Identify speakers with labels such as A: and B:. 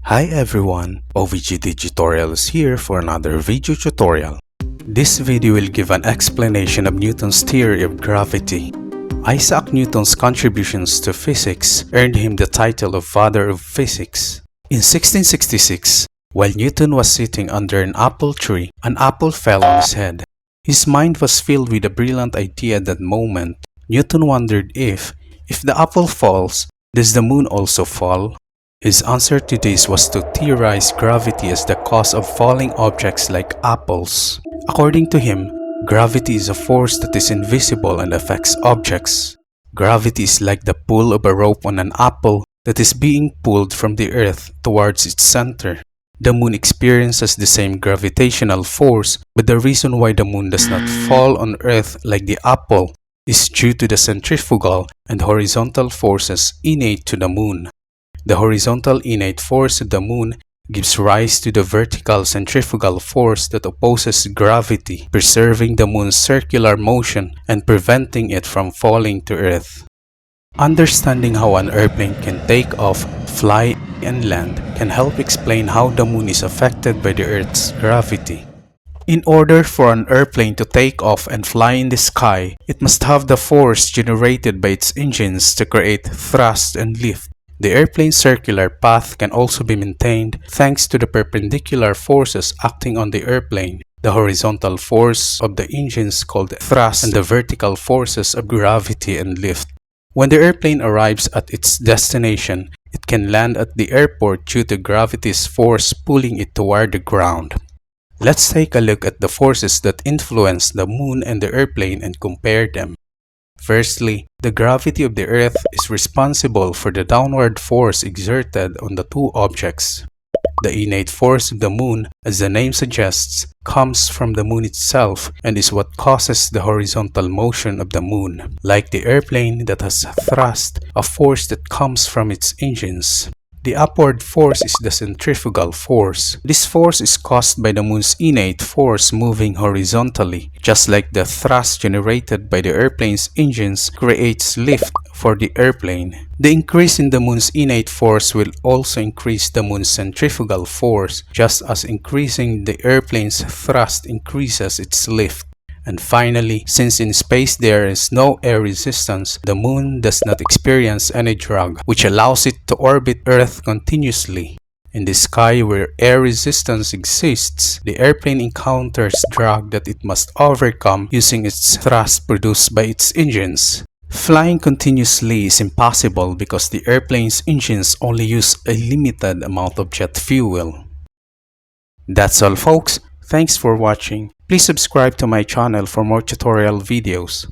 A: Hi everyone, OVGT Tutorial is here for another video tutorial. This video will give an explanation of Newton's theory of gravity. Isaac Newton's contributions to physics earned him the title of Father of Physics. In 1666, while Newton was sitting under an apple tree, an apple fell on his head. His mind was filled with a brilliant idea at that moment. Newton wondered if the apple falls, does the moon also fall? His answer to this was to theorize gravity as the cause of falling objects like apples. According to him, gravity is a force that is invisible and affects objects. Gravity is like the pull of a rope on an apple that is being pulled from the earth towards its center. The moon experiences the same gravitational force, but the reason why the moon does not fall on earth like the apple is due to the centrifugal and horizontal forces innate to the moon. The horizontal innate force of the moon gives rise to the vertical centrifugal force that opposes gravity, preserving the moon's circular motion and preventing it from falling to Earth. Understanding how an airplane can take off, fly, and land can help explain how the moon is affected by the Earth's gravity. In order for an airplane to take off and fly in the sky, it must have the force generated by its engines to create thrust and lift. The airplane's circular path can also be maintained thanks to the perpendicular forces acting on the airplane, the horizontal force of the engines called thrust and the vertical forces of gravity and lift. When the airplane arrives at its destination, it can land at the airport due to gravity's force pulling it toward the ground. Let's take a look at the forces that influence the moon and the airplane and compare them. Firstly, the gravity of the Earth is responsible for the downward force exerted on the two objects. The innate force of the moon, as the name suggests, comes from the moon itself and is what causes the horizontal motion of the moon, like the airplane that has thrust, a force that comes from its engines. The upward force is the centrifugal force. This force is caused by the moon's innate force moving horizontally, just like the thrust generated by the airplane's engines creates lift for the airplane. The increase in the moon's innate force will also increase the moon's centrifugal force, just as increasing the airplane's thrust increases its lift. And finally, since in space there is no air resistance, the moon does not experience any drag, which allows it to orbit Earth continuously. In the sky where air resistance exists, the airplane encounters drag that it must overcome using its thrust produced by its engines. Flying continuously is impossible because the airplane's engines only use a limited amount of jet fuel. That's all folks. Thanks for watching. Please subscribe to my channel for more tutorial videos.